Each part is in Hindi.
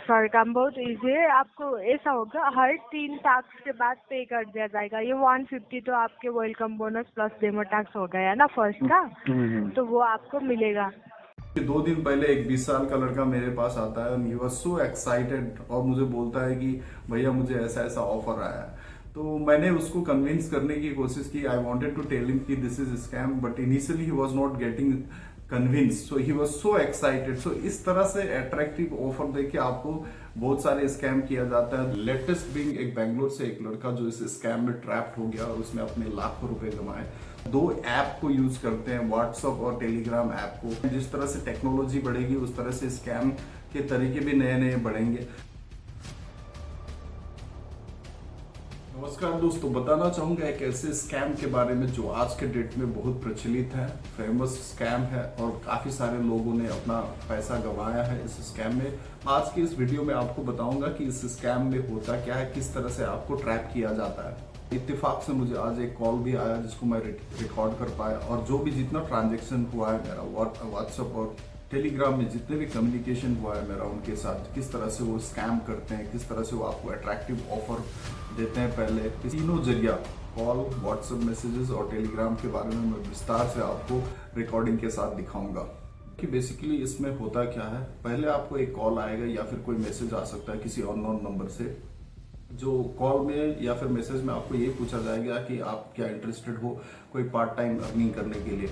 सॉरी, काम बहुत इजी है। आपको ऐसा होगा, हर 3 टास्क के बाद पे कर दिया जाएगा। ये 150 तो आपके welcome bonus plus demo task हो गया ना फर्स्ट का, तो वो आपको मिलेगा। 2 दिन पहले एक 20 साल का लड़का मेरे पास आता है, ही वाज सो एक्साइटेड और मुझे बोलता है कि भैया मुझे ऐसा ऐसा ऑफर आया है। तो मैंने उसको कन्विंस करने की कोशिश की। I wanted to tell him कि this is scam, but initially he was not getting convince, so he was so excited. So इस तरह से अट्रैक्टिव ऑफर देके आपको बहुत सारे स्कैम किया जाता है। लेटेस्ट बिंग एक बेंगलोर से एक लड़का जो इस स्कैम में ट्रैप्ड हो गया और उसने अपने लाखों रुपए कमाए। 2 ऐप को यूज करते हैं, व्हाट्सएप और टेलीग्राम ऐप को। जिस तरह से टेक्नोलॉजी बढ़ेगी उस तरह से स्कैम के तरीके भी नए नए बढ़ेंगे। नमस्कार दोस्तों, बताना चाहूंगा एक ऐसे स्कैम के बारे में जो आज के डेट में बहुत प्रचलित है, फेमस स्कैम है और काफी सारे लोगों ने अपना पैसा गंवाया है इस स्कैम में। आज की इस वीडियो में आपको बताऊंगा कि इस स्कैम में होता क्या है, किस तरह से आपको ट्रैप किया जाता है। इत्तेफाक से मुझे आज एक कॉल भी आया जिसको मैं रिकॉर्ड कर पाया, और जो भी जितना ट्रांजेक्शन हुआ है मेरा व्हाट्सएप और टेलीग्राम में जितने भी कम्युनिकेशन हुआ है मेरा उनके साथ, किस तरह से वो स्कैम करते हैं, किस तरह से वो आपको अट्रैक्टिव ऑफर देते हैं। पहले तीनों जरिया कॉल, व्हाट्सएप मैसेजेस और टेलीग्राम के बारे में मैं विस्तार से आपको रिकॉर्डिंग के साथ दिखाऊंगा कि बेसिकली इसमें होता क्या है। पहले आपको एक कॉल आएगा या फिर कोई मैसेज आ सकता है किसी अननोन नंबर से, जो कॉल में या फिर मैसेज में आपको ये पूछा जाएगा कि आप क्या इंटरेस्टेड हो कोई पार्ट टाइम अर्निंग करने के लिए।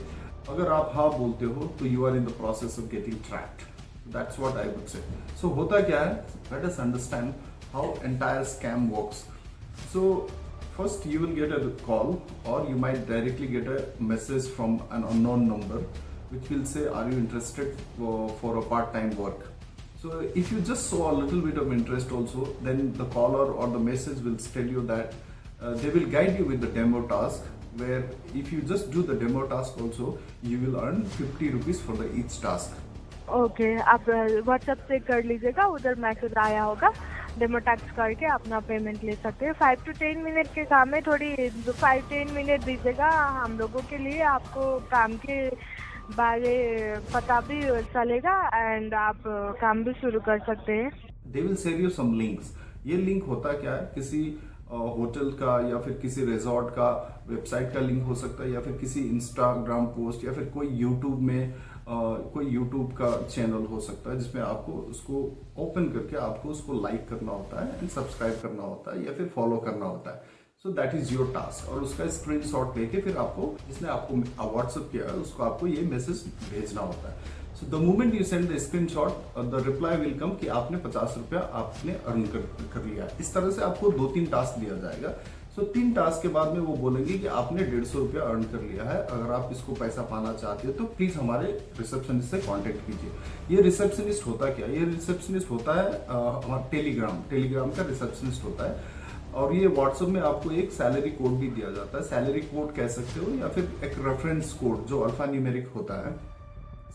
अगर आप हाँ बोलते हो तो you are in the process of getting trapped. That's what I would say. So होता क्या है, let us understand how entire scam works. So first you will get a call or you might directly get a message from an unknown number which will say, are you interested for a part-time work? So if you just show a little bit of interest also, then the caller or the message will tell you that they will guide you with the demo task, where if you just do the demo task also, you will earn 50 rupees for the each task. Okay, आप व्हाट्सएप से कर लीजिएगा, उधर मैसेज आया होगा, डेमो टैक्स करके अपना पेमेंट ले सकते हैं। 5 to 10 मिनट के काम में थोड़ी 5-10 मिनट दीजिएगा हम लोगों के लिए, आपको काम के बारे पता भी चलेगा एंड आप काम भी शुरू कर सकते हैं। They will share you some links. ये लिंक होता क्या है, किसी होटल का या फिर किसी रिजॉर्ट का वेबसाइट का लिंक हो सकता है, या फिर किसी इंस्टाग्राम पोस्ट, या फिर कोई यूट्यूब में कोई यूट्यूब का चैनल हो सकता है जिसमें आपको उसको ओपन करके आपको उसको लाइक करना होता है एंड सब्सक्राइब करना होता है या फिर फॉलो करना होता है। So that is your task. और उसका स्क्रीनशॉट लेके फिर आपको, जिसने आपको व्हाट्सएप किया है उसको आपको ये मैसेज भेजना होता है। So the moment you send the screenshot, the reply will come कि आपने 50 रुपया आपने अर्न कर लिया। इस तरह से आपको 2-3 टास्क दिया जाएगा। सो 3 टास्क के बाद में वो बोलेंगे कि आपने 150 रुपया अर्न कर लिया है। अगर आप इसको पैसा पाना चाहते हो तो प्लीज हमारे रिसेप्शनिस्ट से कांटेक्ट कीजिए। ये रिसेप्शनिस्ट होता क्या है? ये रिसेप्शनिस्ट होता है हमारा टेलीग्राम का रिसेप्शनिस्ट होता है। और ये व्हाट्सएप में आपको एक सैलरी कोड भी दिया जाता है। सैलरी कोड कह सकते हो या फिर एक रेफरेंस कोड जो अल्फा न्यूमेरिक होता है,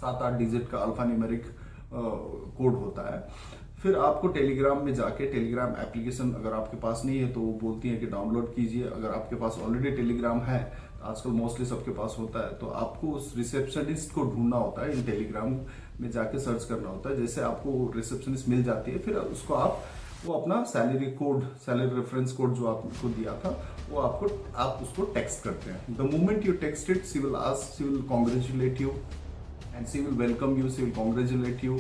7-8 डिजिट का अल्फा न्यूमेरिक कोड होता है। फिर आपको टेलीग्राम में जाके, टेलीग्राम एप्लीकेशन अगर आपके पास नहीं है तो वो बोलती है कि डाउनलोड कीजिए। अगर आपके पास ऑलरेडी टेलीग्राम है, आजकल मोस्टली सबके पास होता है, तो आपको उस रिसेप्शनिस्ट को ढूंढना होता है। इन टेलीग्राम में जाके सर्च करना होता है। जैसे आपको रिसेप्शनिस्ट मिल जाती है, फिर उसको वो अपना सैलरी रेफरेंस कोड जो आपको दिया था वो आप उसको टेक्स्ट करते हैं। The moment you text it, she will congratulate you and she will welcome you, she will congratulate you.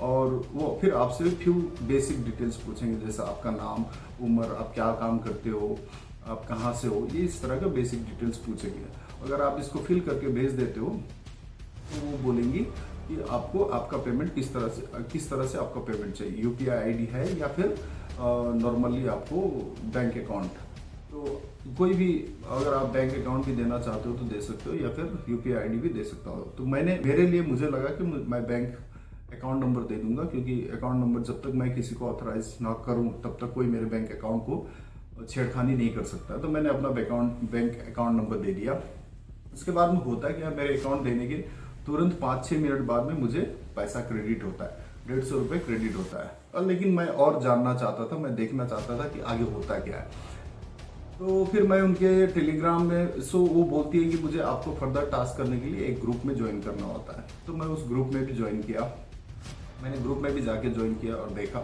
और वो फिर आपसे फ्यू बेसिक डिटेल्स पूछेंगे, जैसे आपका नाम, उम्र, आप क्या काम करते हो, आप कहाँ से हो, ये इस तरह का बेसिक डिटेल्स पूछेंगे। अगर आप इसको फिल करके भेज देते हो तो वो बोलेंगी कि आपको आपका पेमेंट किस तरह से आपका पेमेंट चाहिए, यूपीआई आईडी है या फिर नॉर्मली आपको बैंक अकाउंट। तो कोई भी, अगर आप बैंक अकाउंट भी देना चाहते हो तो दे सकते हो, या फिर यूपीआई आईडी भी दे सकता हो। तो मुझे लगा कि मैं बैंक अकाउंट नंबर दे दूंगा, क्योंकि अकाउंट नंबर जब तक मैं किसी को ऑथराइज ना करूं तब तक कोई मेरे बैंक अकाउंट को छेड़खानी नहीं कर सकता। तो मैंने अपना बैंक अकाउंट नंबर दे दिया। उसके बाद में होता है कि मेरे अकाउंट देने के तुरंत 5-6 मिनट बाद में मुझे पैसा क्रेडिट होता है, 150 रुपये क्रेडिट होता है। और लेकिन मैं और जानना चाहता था, मैं देखना चाहता था कि आगे होता क्या है। तो फिर मैं उनके टेलीग्राम में, वो बोलती है कि मुझे आपको फर्दर टास्क करने के लिए एक ग्रुप में ज्वाइन करना होता है। तो मैं उस ग्रुप में भी ज्वाइन किया। मैंने ग्रुप में भी जाके ज्वाइन किया और देखा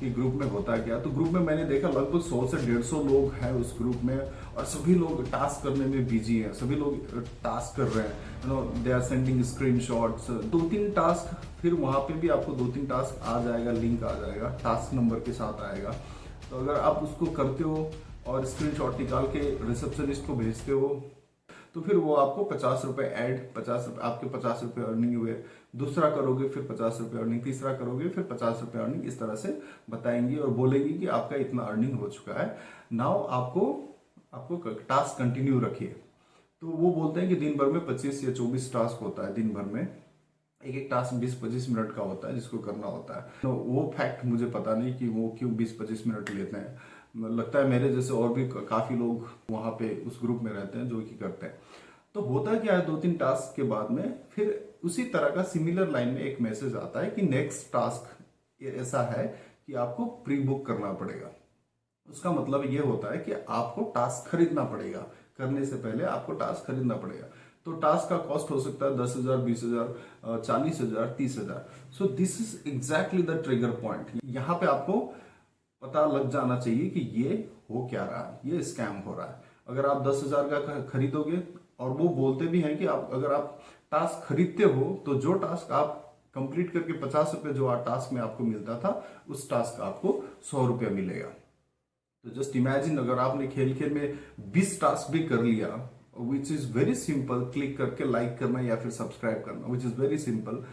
कि ग्रुप में होता क्या। तो ग्रुप में मैंने देखा लगभग 100 से 150 लोग हैं उस ग्रुप में, और सभी लोग टास्क करने में बिजी हैं, सभी लोग टास्क कर रहे हैं, you know they are sending screenshots. 2-3 task, फिर वहाँ पे भी आपको 2-3 टास्क आ जाएगा, लिंक आ जाएगा, टास्क नंबर के साथ आएगा। तो अगर आप उसको करते हो और स्क्रीनशॉट निकाल के रिसेप्शनिस्ट को भेजते हो, तो फिर वो आपको 50 रुपये ऐड, 50 रुपये आपके 50 रुपये अर्निंग हुए। दूसरा करोगे फिर 50 रुपये अर्निंग, तीसरा करोगे फिर 50 रुपये अर्निंग, इस तरह से बताएंगी और बोलेंगी कि आपका इतना अर्निंग हो चुका है। नाउ आपको टास्क कंटिन्यू रखिए। तो वो बोलते हैं कि दिन भर में 25 या 24 टास्क होता है, दिन भर में एक टास्क 20-25 मिनट का होता है जिसको करना होता है। तो वो फैक्ट मुझे पता नहीं कि वो क्यों 20-25 मिनट लेते हैं। लगता है मेरे जैसे और भी काफी लोग वहां पे उस ग्रुप में रहते हैं जो कि करते हैं। तो होता क्या है, 2-3 टास्क के बाद में फिर उसी तरह का सिमिलर लाइन में एक मैसेज आता है कि नेक्स्ट टास्क ऐसा है कि आपको प्री बुक करना पड़ेगा। उसका मतलब ये होता है कि आपको टास्क खरीदना पड़ेगा, करने से पहले आपको टास्क खरीदना पड़ेगा। तो टास्क का कॉस्ट हो सकता है 10,000, 20,000, 40,000, 30,000। So this is exactly the trigger point. यहाँ पे आपको पता लग जाना चाहिए कि ये हो क्या रहा है, ये स्कैम हो रहा है। अगर आप 10,000 का खरीदोगे, और वो बोलते भी हैं कि आप अगर आप टास्क खरीदते हो तो जो टास्क आप कंप्लीट करके 50 रुपए जो टास्क में आपको मिलता था, उस टास्क का आपको 100 रुपया मिलेगा। तो जस्ट इमेजिन, अगर आपने खेल खेल में 20 टास्क भी कर लिया, which is very simple, click करके लाइक करना या फिर सब्सक्राइब करना, विच इज वेरी सिंपल,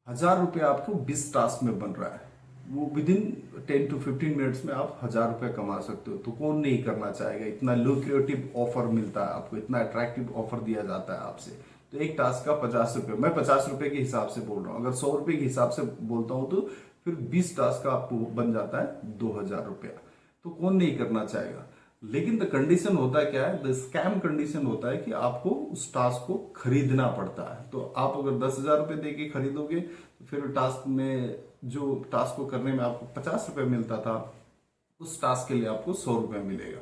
1,000 रुपया आपको 20 टास्क में बन रहा है। वो विद इन 10 to 15 मिनट्स में आप 1,000 रुपया कमा सकते हो। तो कौन नहीं करना चाहेगा? इतना लुक्रेटिव ऑफर मिलता है आपको, इतना अट्रैक्टिव ऑफर दिया जाता है आपसे। तो एक टास्क का 50 रुपये, मैं 50 रुपये के हिसाब से बोल रहा हूँ, अगर 100 रुपये के हिसाब से बोलता हूँ तो फिर 20 टास्क का आपको बन जाता है 2,000 रुपया। तो कौन नहीं करना चाहेगा? लेकिन द कंडीशन होता है क्या है, द स्कैम कंडीशन होता है कि आपको उस टास्क को खरीदना पड़ता है। तो आप अगर 10,000 रुपये दे के खरीदोगे तो फिर टास्क में, जो टास्क को करने में आपको 50 रुपये मिलता था, उस टास्क के लिए आपको 100 रुपये मिलेगा।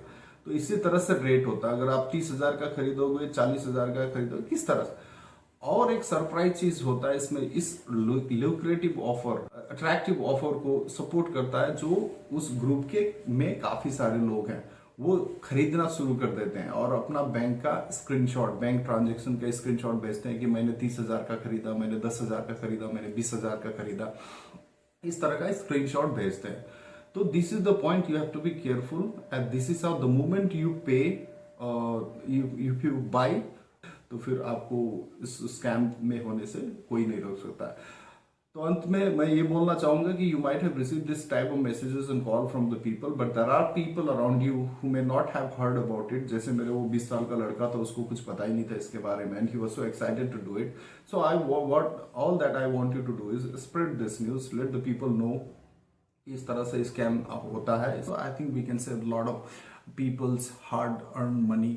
तो इसी तरह से रेट होता है। अगर आप 30,000 का खरीदोगे, 40,000 का खरीदोगे, किस तरह से। और एक सरप्राइज चीज होता है इसमें, इस लुक्रेटिव ऑफर, अट्रैक्टिव ऑफर को सपोर्ट करता है जो उस ग्रुप के में काफी सारे लोग हैं, वो खरीदना शुरू कर देते हैं और अपना बैंक का स्क्रीनशॉट, बैंक ट्रांजैक्शन का स्क्रीनशॉट भेजते हैं कि मैंने 30,000 का खरीदा, मैंने 10,000 का खरीदा, मैंने 20,000 का खरीदा, इस तरह का स्क्रीनशॉट भेजते हैं। तो this is the point, you have to be careful and this is how the moment you pay, if you buy, तो फिर आपको इस स्कैम में होने से कोई नहीं रोक सकता है। तो अंत में मैं ये बोलना चाहूंगा कि you might have received this type of messages and call from the people, but there are people around you who may not have heard about it. जैसे मेरे वो 20 साल का लड़का था, उसको कुछ पता ही नहीं था इसके बारे में, and he was so excited to do it. So I what all that I want you to do is spread this news, let the people know इस तरह से स्कैम होता है। So I think we can save lot of people's hard earn money